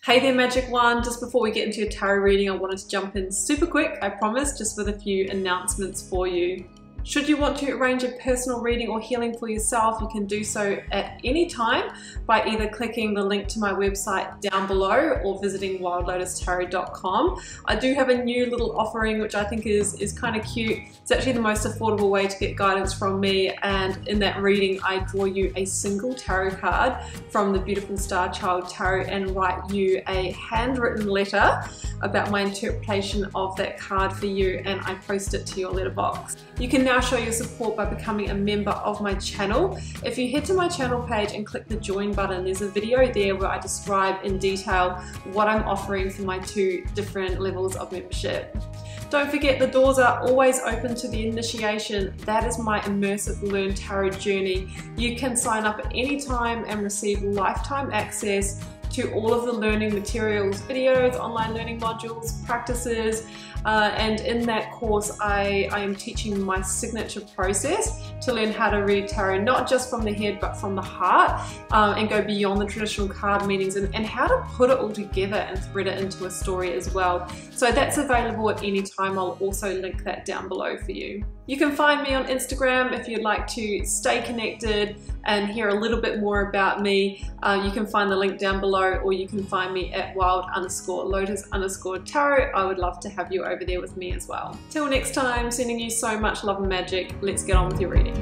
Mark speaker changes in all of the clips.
Speaker 1: Hey there, Magic One. Just before we get into your tarot reading, I wanted to jump in super quick, I promise, just with a few announcements for you. Should you want to arrange a personal reading or healing for yourself, you can do so at any time by either clicking the link to my website down below or visiting wildlotustarot.com. I do have a new little offering which I think is kind of cute. It's actually the most affordable way to get guidance from me, and in that reading I draw you a single tarot card from the beautiful Star Child Tarot and write you a handwritten letter about my interpretation of that card for you, and I post it to your letterbox. You can now show your support by becoming a member of my channel. If you head to my channel page and click the join button, there's a video there where I describe in detail what I'm offering for my two different levels of membership. Don't forget, the doors are always open to the initiation. That is my immersive Learn Tarot journey. You can sign up at any time and receive lifetime access to all of the learning materials, videos, online learning modules, practices, and in that course I am teaching my signature process to learn how to read tarot, not just from the head but from the heart, and go beyond the traditional card meanings, and how to put it all together and thread it into a story as well. So that's available at any time. I'll also link that down below for you. You can find me on Instagram if you'd like to stay connected and hear a little bit more about me. You can find the link down below, or you can find me at wild_lotus_tarot. I would love to have you over there with me as well. Till next time, sending you so much love and magic. Let's get on with your reading.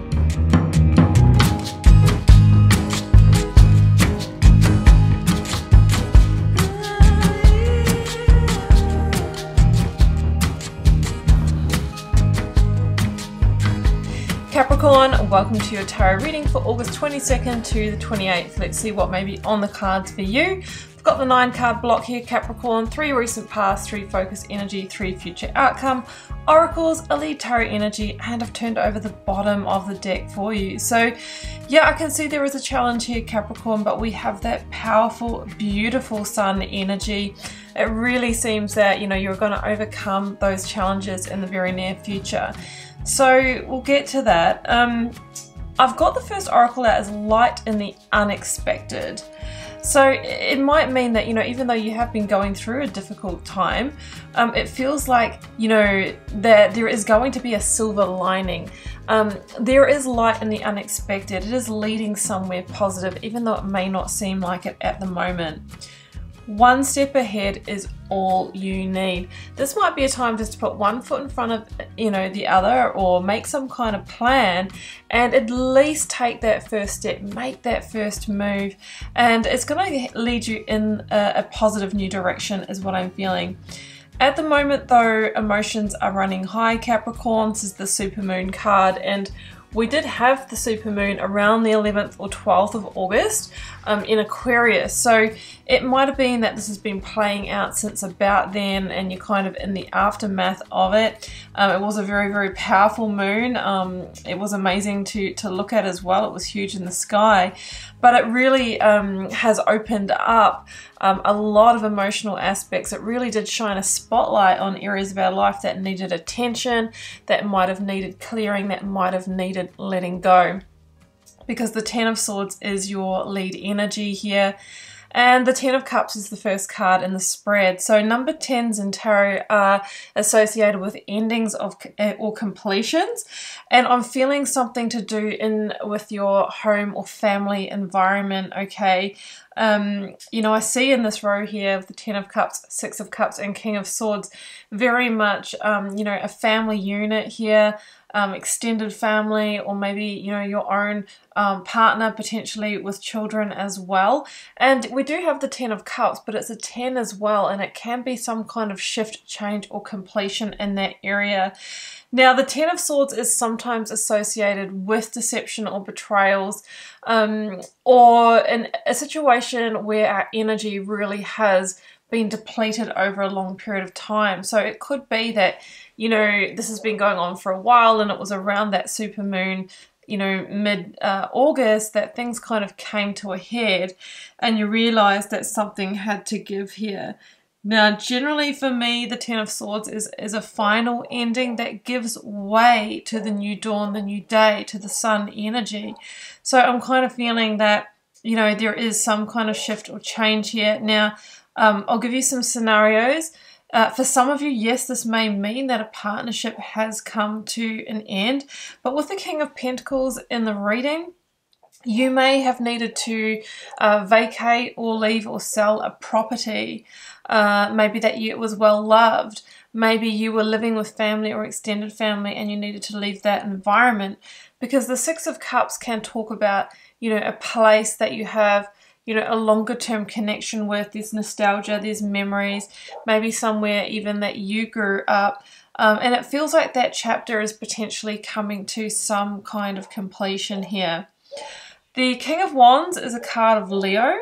Speaker 1: Capricorn, welcome to your tarot reading for August 22nd to the 28th. Let's see what may be on the cards for you. We've got the 9-card block here, Capricorn, 3 recent past, 3 focus energy, 3 future outcome, oracles, a lead tarot energy, and I've turned over the bottom of the deck for you. So yeah, I can see there is a challenge here, Capricorn, but we have that powerful, beautiful sun energy. It really seems that, you know, you're going to overcome those challenges in the very near future. So we'll get to that. I've got the first oracle out as light in the unexpected. So it might mean that, you know, even though you have been going through a difficult time, it feels like, you know, that there is going to be a silver lining. There is light in the unexpected. It is leading somewhere positive, even though it may not seem like it at the moment. One step ahead is all you need. This might be a time just to put one foot in front of, you know, the other, or make some kind of plan and at least take that first step, make that first move, and it's going to lead you in a positive new direction is what I'm feeling. At the moment though, emotions are running high, Capricorn. This is the supermoon card, and we did have the supermoon around the 11th or 12th of August in Aquarius, so it might have been that this has been playing out since about then and you're kind of in the aftermath of it. It was a very, very powerful moon. It was amazing to look at as well. It was huge in the sky, but it really has opened up a lot of emotional aspects. It really did shine a spotlight on areas of our life that needed attention, that might have needed clearing, that might have needed letting go. Because the 10 of Swords is your lead energy here, and the 10 of Cups is the first card in the spread. So number 10s in tarot are associated with endings of or completions, and I'm feeling something to do with your home or family environment, okay? You know, I see in this row here with the 10 of Cups, 6 of Cups, and King of Swords, very much, you know, a family unit here, extended family, or maybe, you know, your own partner, potentially with children as well. And we do have the 10 of Cups, but it's a 10 as well, and it can be some kind of shift, change, or completion in that area. Now, the 10 of Swords is sometimes associated with deception or betrayals, or in a situation where our energy really has been depleted over a long period of time. So it could be that, you know, this has been going on for a while, and it was around that supermoon, you know, mid-August, that things kind of came to a head and you realized that something had to give here. Now, generally for me, the 10 of Swords is a final ending that gives way to the new dawn, the new day, to the sun energy. So I'm kind of feeling that, you know, there is some kind of shift or change here. Now, I'll give you some scenarios. For some of you, yes, this may mean that a partnership has come to an end, but with the King of Pentacles in the reading, you may have needed to vacate or leave or sell a property. Maybe that it was well loved. Maybe you were living with family or extended family and you needed to leave that environment, because the Six of Cups can talk about, you know, a place that you have, you know, a longer term connection with. There's nostalgia, there's memories, maybe somewhere even that you grew up. And it feels like that chapter is potentially coming to some kind of completion here. The King of Wands is a card of Leo.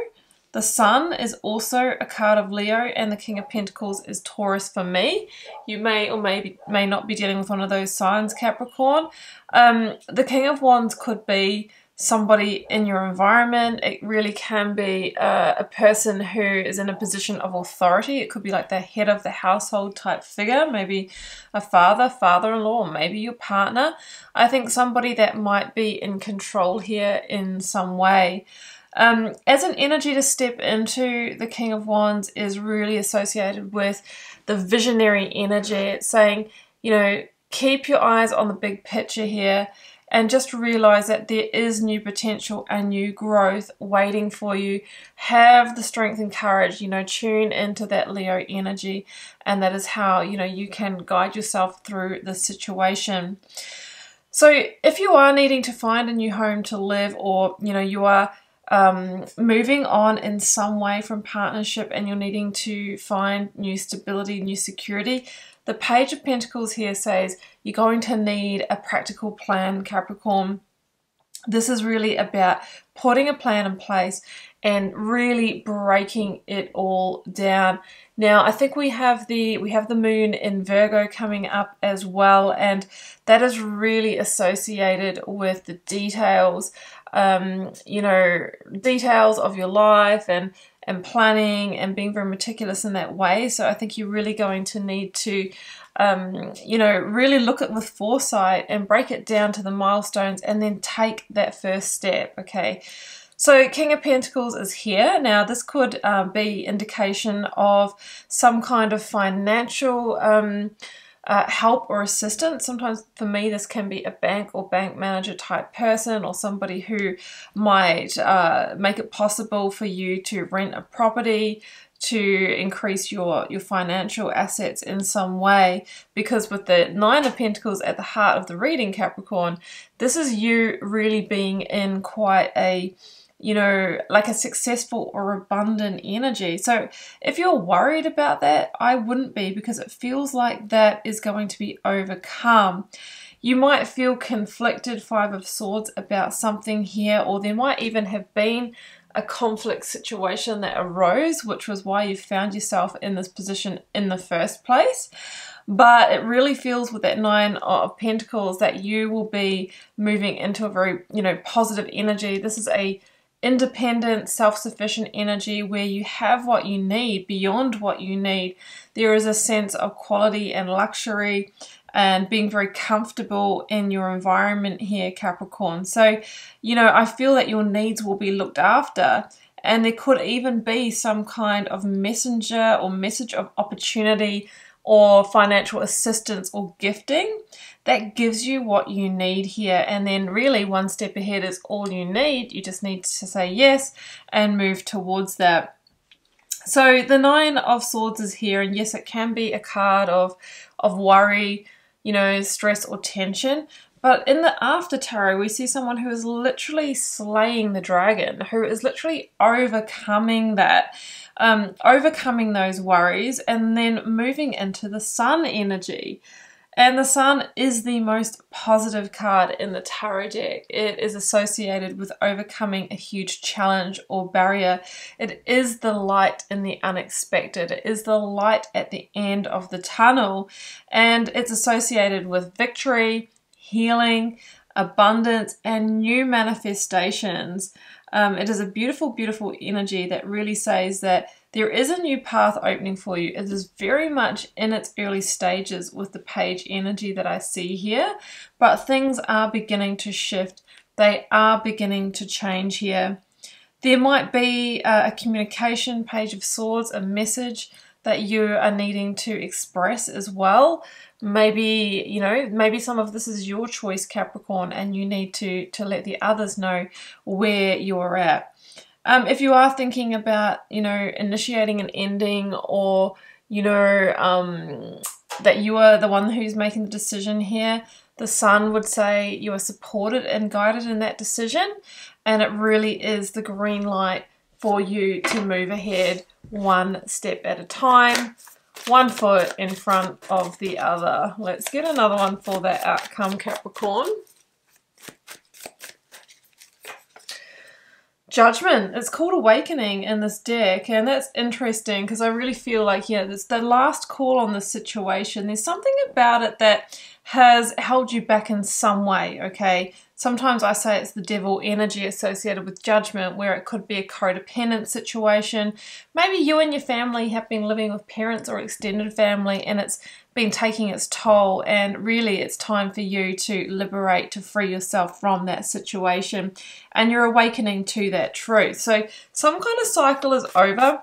Speaker 1: The Sun is also a card of Leo, and the King of Pentacles is Taurus for me. You may or may not be dealing with one of those signs, Capricorn. The King of Wands could be somebody in your environment. It really can be a person who is in a position of authority. It could be like the head of the household type figure, maybe a father, father-in-law, maybe your partner. I think somebody that might be in control here in some way. As an energy to step into, the King of Wands is really associated with the visionary energy. It's saying, you know, keep your eyes on the big picture here and just realize that there is new potential and new growth waiting for you. Have the strength and courage, you know, tune into that Leo energy, and that is how, you know, you can guide yourself through the situation. So if you are needing to find a new home to live, or, you know, you are moving on in some way from partnership and you're needing to find new stability, new security, the Page of Pentacles here says you're going to need a practical plan, Capricorn. This is really about putting a plan in place and really breaking it all down. Now, I think we have the moon in Virgo coming up as well, and that is really associated with the details, you know, details of your life and planning and being very meticulous in that way. So I think you're really going to need to, you know, really look at with foresight and break it down to the milestones and then take that first step, okay? So King of Pentacles is here. Now this could be indication of some kind of financial help or assistance. Sometimes for me this can be a bank or bank manager type person, or somebody who might make it possible for you to rent a property to increase your financial assets in some way. Because with the Nine of Pentacles at the heart of the reading, Capricorn, this is you really being in quite a, you know, like a successful or abundant energy. So if you're worried about that, I wouldn't be, because it feels like that is going to be overcome. You might feel conflicted, Five of Swords, about something here, or there might even have been a conflict situation that arose, which was why you found yourself in this position in the first place. But it really feels with that Nine of Pentacles that you will be moving into a very, you know, positive energy. This is a independent, self-sufficient energy where you have what you need beyond what you need. There is a sense of quality and luxury and being very comfortable in your environment here, Capricorn. So, you know, I feel that your needs will be looked after, and there could even be some kind of messenger or message of opportunity or financial assistance or gifting that gives you what you need here. And then really one step ahead is all you need. You just need to say yes and move towards that. So the Nine of Swords is here, and yes, it can be a card of worry, you know, stress or tension. But in the After Tarot, we see someone who is literally slaying the dragon, who is literally overcoming that, overcoming those worries, and then moving into the Sun energy. And the Sun is the most positive card in the tarot deck. It is associated with overcoming a huge challenge or barrier. It is the light in the unexpected. It is the light at the end of the tunnel. And it's associated with victory, healing, abundance, and new manifestations. It is a beautiful, beautiful energy that really says that there is a new path opening for you. It is very much in its early stages with the Page energy that I see here, but things are beginning to shift. They are beginning to change here. There might be a communication, Page of Swords, a message that you are needing to express as well. Maybe, you know, maybe some of this is your choice, Capricorn, and you need to let the others know where you're at. If you are thinking about, you know, initiating an ending, or, you know, that you are the one who's making the decision here, the Sun would say you are supported and guided in that decision, and it really is the green light for you to move ahead one step at a time, one foot in front of the other. Let's get another one for that outcome, Capricorn. Judgment. It's called Awakening in this deck, and that's interesting because I really feel like, yeah, it's the last call on this situation. There's something about it that has held you back in some way, okay? Sometimes I say it's the devil energy associated with judgment, where it could be a codependent situation. Maybe you and your family have been living with parents or extended family, and it's been taking its toll, and really it's time for you to liberate, to free yourself from that situation, and you're awakening to that truth. So some kind of cycle is over.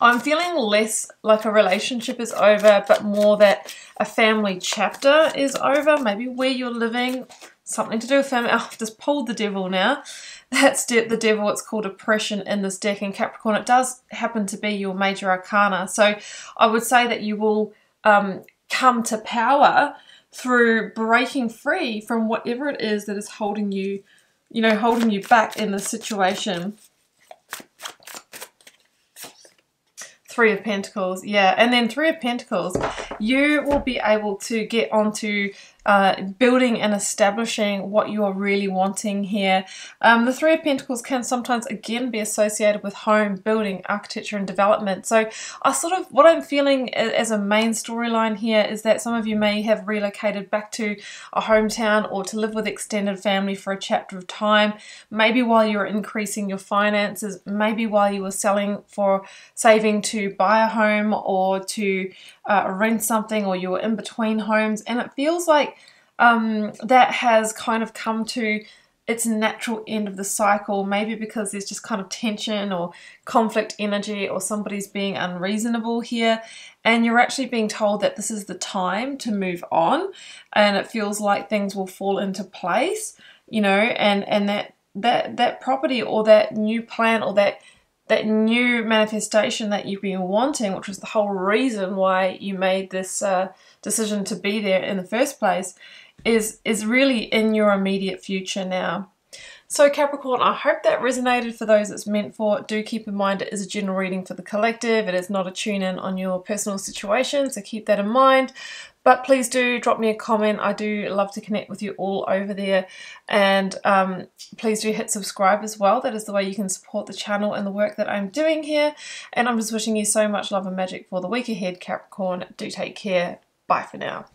Speaker 1: I'm feeling less like a relationship is over, but more that a family chapter is over, maybe where you're living, something to do with family. Oh, I've just pulled the devil now. That's the devil. It's called oppression in this deck, and Capricorn, it does happen to be your major arcana. So I would say that you will come to power through breaking free from whatever it is that is holding you, you know, holding you back in this situation. Three of Pentacles, yeah, and then Three of Pentacles. You will be able to get onto building and establishing what you are really wanting here. The Three of Pentacles can sometimes again be associated with home, building, architecture and development. So I sort of, what I'm feeling as a main storyline here is that some of you may have relocated back to a hometown or to live with extended family for a chapter of time, maybe while you're increasing your finances, maybe while you were saving to buy a home or to rent something, or you were in between homes, and it feels like that has kind of come to its natural end of the cycle, maybe because there's just kind of tension or conflict energy, or somebody's being unreasonable here, and you're actually being told that this is the time to move on, and it feels like things will fall into place, you know, and that property or that new plan or that new manifestation that you've been wanting, which was the whole reason why you made this decision to be there in the first place, is really in your immediate future now. So Capricorn, I hope that resonated for those it's meant for. Do keep in mind it is a general reading for the collective. It is not a tune-in on your personal situation, so keep that in mind. But please do drop me a comment. I do love to connect with you all over there. And please do hit subscribe as well. That is the way you can support the channel and the work that I'm doing here. And I'm just wishing you so much love and magic for the week ahead, Capricorn. Do take care. Bye for now.